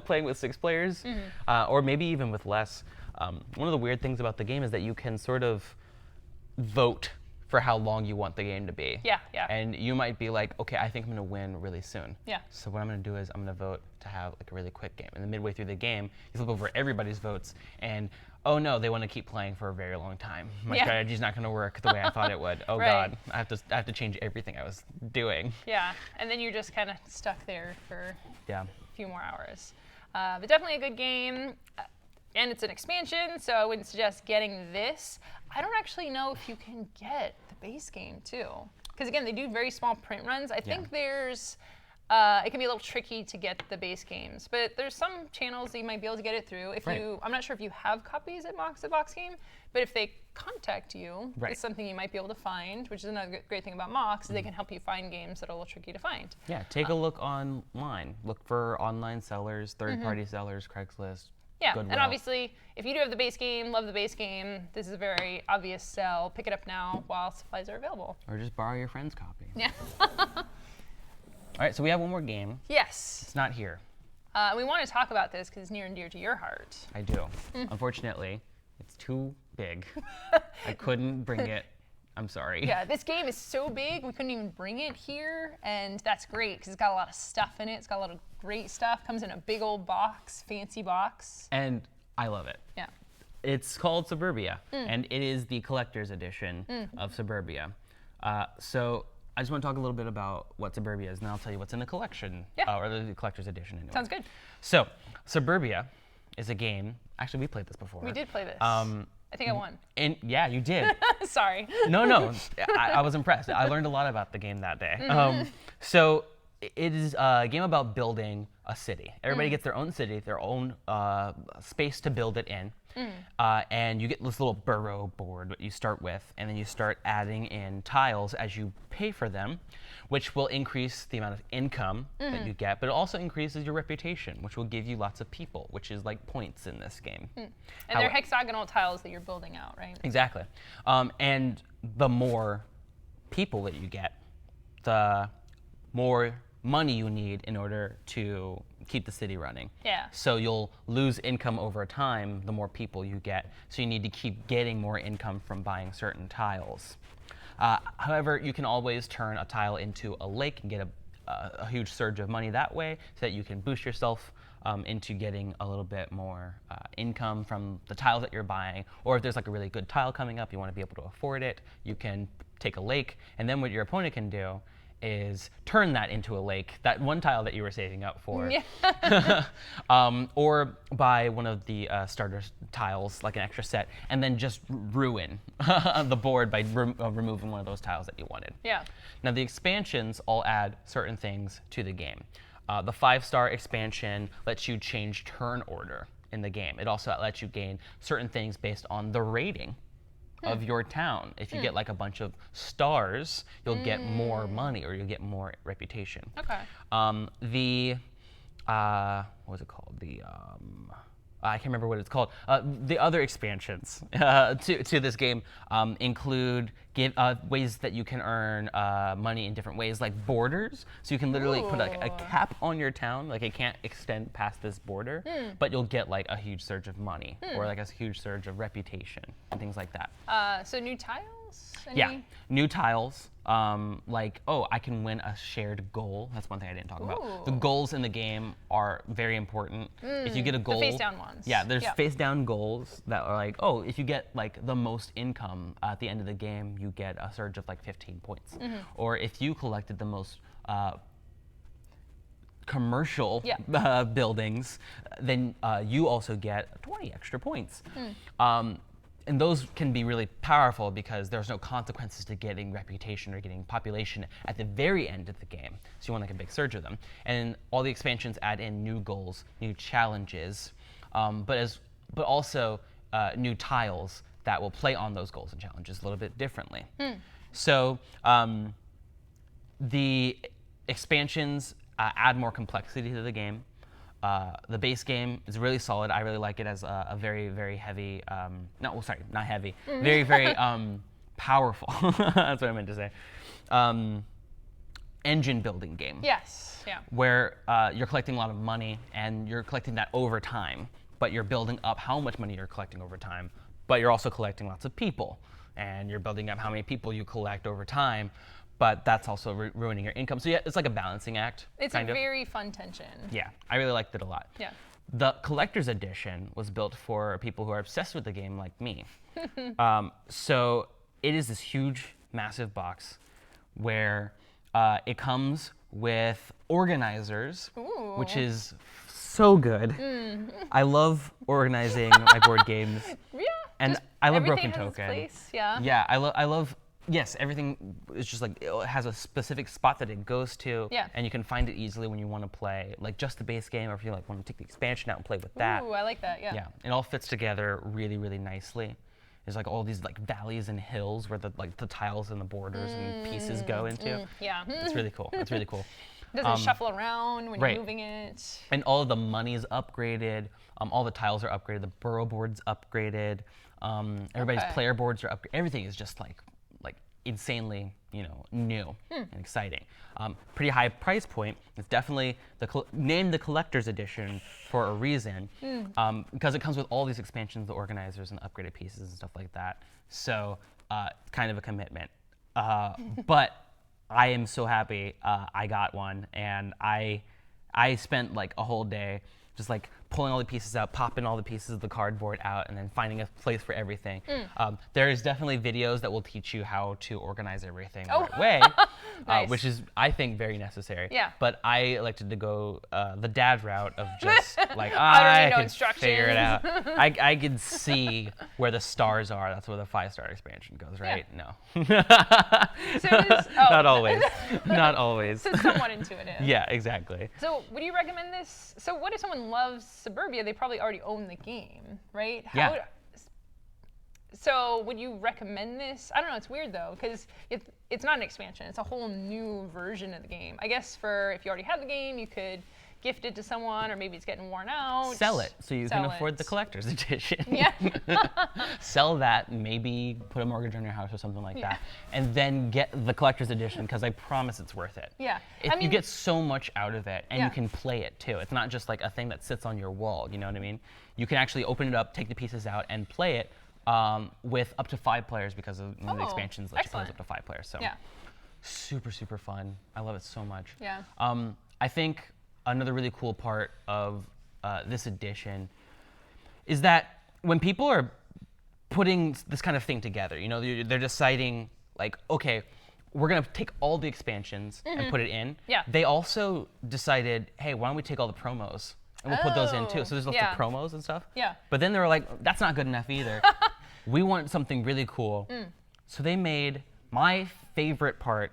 playing with 6 players, or maybe even with less. One of the weird things about the game is that you can sort of vote for how long you want the game to be. Yeah. And you might be like, okay, I think I'm going to win really soon. Yeah. So what I'm going to do is I'm going to vote to have like a really quick game. And then midway through the game, you flip over everybody's votes, and oh no, they want to keep playing for a very long time. My strategy's not going to work the way I thought it would. Oh Right. God, I have to change everything I was doing. Yeah, and then you're just kind of stuck there for Yeah. a few more hours. But definitely a good game. And it's an expansion, so I wouldn't suggest getting this. I don't actually know if you can get the base game too. Because again, they do very small print runs. I think there's, it can be a little tricky to get the base games, but there's some channels that you might be able to get it through. If I'm not sure if you have copies at Mox the Box Game, but if they contact you, it's something you might be able to find, which is another great thing about Mox, is they can help you find games that are a little tricky to find. Yeah, take a look online. Look for online sellers, third-party sellers, Craigslist. Yeah, Goodwill. and obviously, if you do have the base game, love the base game, this is a very obvious sell. Pick it up now while supplies are available. Or just borrow your friend's copy. Yeah. All right, so we have one more game. Yes. It's not here. We want to talk about this because it's near and dear to your heart. I do. Unfortunately, it's too big. I couldn't bring it. I'm sorry. Yeah, this game is so big, we couldn't even bring it here, and that's great because it's got a lot of stuff in it. It's got a lot of great stuff. Comes in a big old box, fancy box. And I love it. Yeah. It's called Suburbia, and it is the collector's edition of Suburbia. So I just want to talk a little bit about what Suburbia is, and I'll tell you what's in the collection, or the collector's edition anyway. Sounds good. So Suburbia is a game. Actually, we played this before. We did play this. I think I won. And yeah, you did. Sorry. No, I was impressed. I learned a lot about the game that day. So it is a game about building a city. Everybody gets their own city, their own space to build it in. And you get this little burrow board that you start with, and then you start adding in tiles as you pay for them, which will increase the amount of income that you get, but it also increases your reputation, which will give you lots of people, which is like points in this game. And they're hexagonal tiles that you're building out, right? Exactly. And the more people that you get, the more money you need in order to keep the city running. Yeah. So you'll lose income over time the more people you get. So you need to keep getting more income from buying certain tiles. However, you can always turn a tile into a lake and get a huge surge of money that way, so that you can boost yourself into getting a little bit more income from the tiles that you're buying. Or if there's like a really good tile coming up, you want to be able to afford it, you can take a lake, and then what your opponent can do is turn that into a lake, that one tile that you were saving up for. Or buy one of the starter tiles, like an extra set, and then just ruin the board by removing one of those tiles that you wanted. Yeah. Now the expansions all add certain things to the game. The 5-star expansion lets you change turn order in the game. It also lets you gain certain things based on the rating of your town. If you get like a bunch of stars, you'll get more money, or you'll get more reputation. Okay. The what was it called? I can't remember what it's called. The other expansions to this game include ways that you can earn money in different ways, like borders. So you can literally put like a cap on your town, like it can't extend past this border, but you'll get like a huge surge of money or like a huge surge of reputation and things like that. So new tiles? Yeah, new tiles. Like, I can win a shared goal. That's one thing I didn't talk about. The goals in the game are very important. If you get a goal, the face down ones. Yeah, there's face down goals that are like, if you get like the most income at the end of the game, you get a surge of like 15 points. Or if you collected the most commercial buildings, then you also get 20 extra points. And those can be really powerful because there's no consequences to getting reputation or getting population at the very end of the game. So you want like a big surge of them. And all the expansions add in new goals, new challenges, but also new tiles that will play on those goals and challenges a little bit differently. So the expansions add more complexity to the game. The base game is really solid. I really like it as a very, very heavy, not heavy, very, very powerful, that's what I meant to say, engine building game. Yes, yeah. Where you're collecting a lot of money and you're collecting that over time, but you're building up how much money you're collecting over time, but you're also collecting lots of people and you're building up how many people you collect over time. But that's also ruining your income. So yeah, it's like a balancing act. It's a very fun tension. Yeah, I really liked it a lot. Yeah. The collector's edition was built for people who are obsessed with the game like me. So it is this huge, massive box where it comes with organizers, which is so good. I love organizing my board games. Yeah. And I love Broken Everything has its Token. place, yeah. Yeah, I love. Yes, everything is just like, it has a specific spot that it goes to, and you can find it easily when you want to play like just the base game, or if you like want to take the expansion out and play with that. Ooh, I like that, yeah. Yeah, it all fits together really, really nicely. There's like all these like valleys and hills where the tiles and the borders and pieces go into. Yeah. It's really cool. It's really cool. It doesn't shuffle around when you're moving it. And all of the money is upgraded. All the tiles are upgraded. The burrow board's upgraded. Everybody's player boards are upgraded. Everything is just like insanely, new and exciting. Pretty high price point. It's definitely named the collector's edition for a reason, because it comes with all these expansions, the organizers, and upgraded pieces and stuff like that. So, kind of a commitment. But I am so happy I got one, and I spent like a whole day just like pulling all the pieces out, popping all the pieces of the cardboard out, and then finding a place for everything. There is definitely videos that will teach you how to organize everything the right way, Nice. Which is, I think, very necessary. Yeah. But I elected to go the dad route of just like, I don't need no can figure it out. instructions. I can see where the stars are. That's where the 5-star expansion goes, right? Yeah. No. So Not always. Not always. So it's somewhat intuitive. Yeah, exactly. So would you recommend this? So what if someone loves Suburbia? They probably already own the game, right? Yeah. So would you recommend this? I don't know. It's weird though, because it's not an expansion. It's a whole new version of the game. I guess for if you already have the game, you could gift it to someone, or maybe it's getting worn out. Sell it so you can afford the collector's edition. Yeah. Sell that, maybe put a mortgage on your house or something like that, and then get the collector's edition, because I promise it's worth it. Yeah. You get so much out of it, and you can play it too. It's not just like a thing that sits on your wall, you know what I mean? You can actually open it up, take the pieces out, and play it with up to 5 players, because of the expansions let you play with up to 5 players. So super, super fun. I love it so much. Yeah. I think another really cool part of this edition is that when people are putting this kind of thing together, they're deciding like, okay, we're gonna take all the expansions and put it in. Yeah. They also decided, hey, why don't we take all the promos and we'll put those in too. So there's lots of promos and stuff. Yeah. But then they were like, that's not good enough either. We want something really cool. So they made my favorite part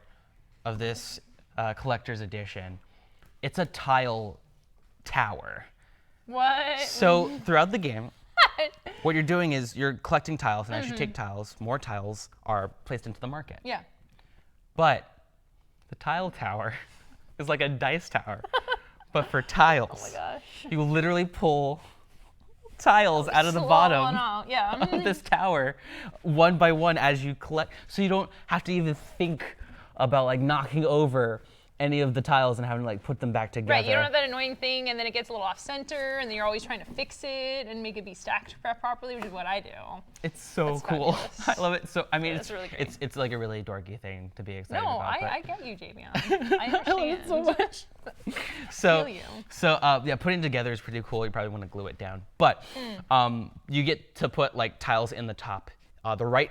of this collector's edition. It's a tile tower. What? So throughout the game, what you're doing is you're collecting tiles, and as you take tiles, more tiles are placed into the market. Yeah. But the tile tower is like a dice tower, but for tiles. Oh my gosh. You literally pull tiles out of the bottom of this tower one by one as you collect, so you don't have to even think about like knocking over any of the tiles and having to like put them back together. Right, you don't have that annoying thing and then it gets a little off center and then you're always trying to fix it and make it be stacked properly, which is what I do. It's so That's cool. fabulous. I love it. So I mean, It's really great. it's like a really dorky thing to be excited No, about. I get you, Javion. I understand. I love it so much. Yeah, putting it together is pretty cool. You probably want to glue it down, but you get to put like tiles in the top. The right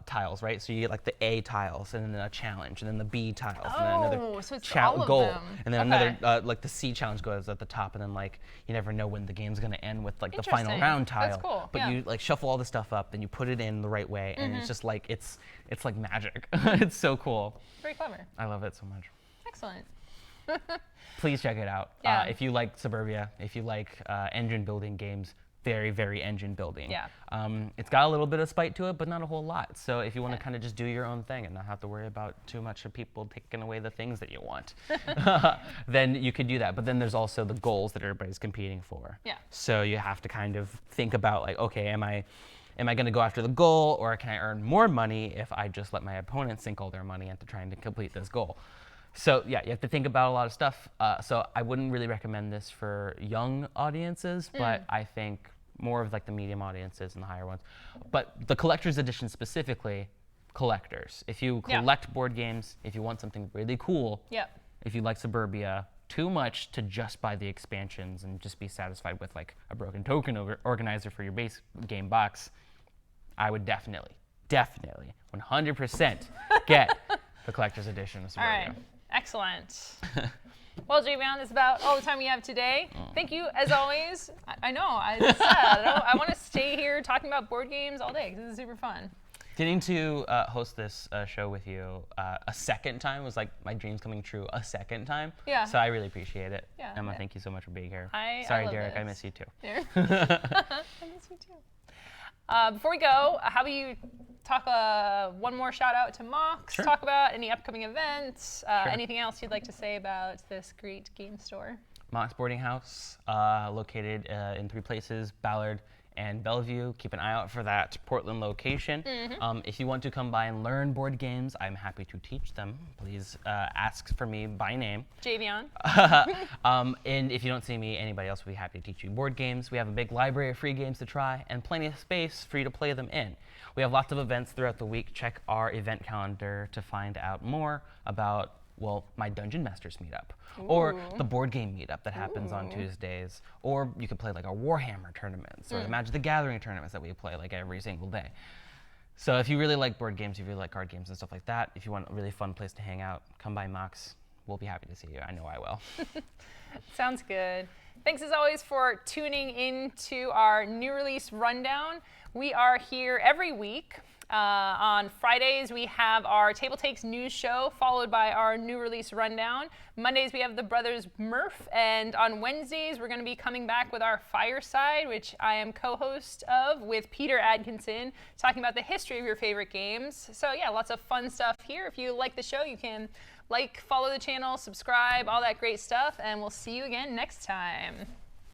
tiles, right? So you get like the A tiles, and then a challenge, and then the B tiles, and then another so it's all of goal, them. and then another like the C challenge goes at the top, and then like you never know when the game's gonna end with like the final round tile. That's cool. But you like shuffle all the stuff up, then you put it in the right way, and it's just like it's like magic. It's so cool. Very clever. I love it so much. Excellent. Please check it out. Yeah. If you like Suburbia, if you like engine building games. Very, very engine building. Yeah. It's got a little bit of spite to it, but not a whole lot. So if you want to kind of just do your own thing and not have to worry about too much of people taking away the things that you want, then you could do that. But then there's also the goals that everybody's competing for. Yeah. So you have to kind of think about like, okay, am I going to go after the goal, or can I earn more money if I just let my opponent sink all their money into trying to complete this goal? So yeah, you have to think about a lot of stuff. So I wouldn't really recommend this for young audiences, but I think more of like the medium audiences and the higher ones. But the collector's edition specifically, collectors. If you collect board games, if you want something really cool, if you like Suburbia, too much to just buy the expansions and just be satisfied with like a broken token organizer for your base game box, I would definitely, 100% get the collector's edition of Suburbia. All right, excellent. Well, Javion, that's about all the time we have today. Thank you, as always. I know, it's sad. I want to stay here talking about board games all day because this is super fun. Getting to host this show with you a second time was like my dreams coming true a second time. Yeah. So I really appreciate it. Yeah, Emma, thank you so much for being here. I Sorry, love Derek, this. I miss you too. I miss you too. Before we go, how about you talk one more shout out to Mox, talk about any upcoming events, anything else you'd like to say about this great game store? Mox Boarding House, located in 3 places, Ballard and Bellevue. Keep an eye out for that Portland location. If you want to come by and learn board games, I'm happy to teach them. Please ask for me by name. Javion. And if you don't see me, anybody else will be happy to teach you board games. We have a big library of free games to try and plenty of space for you to play them in. We have lots of events throughout the week. Check our event calendar to find out more about, well, my Dungeon Masters meetup, or the board game meetup that happens on Tuesdays, or you could play like our Warhammer tournaments, or the Magic the Gathering tournaments that we play like every single day. So if you really like board games, if you really like card games and stuff like that, if you want a really fun place to hang out, come by Mox. We'll be happy to see you. I know I will. Sounds good. Thanks as always for tuning in to our new release rundown. We are here every week. On Fridays, we have our Table Takes news show, followed by our new release rundown. Mondays, we have the Brothers Murph, and on Wednesdays, we're going to be coming back with our Fireside, which I am co-host of with Peter Adkinson, talking about the history of your favorite games. So yeah, lots of fun stuff here. If you like the show, you can follow the channel, subscribe, all that great stuff, and we'll see you again next time.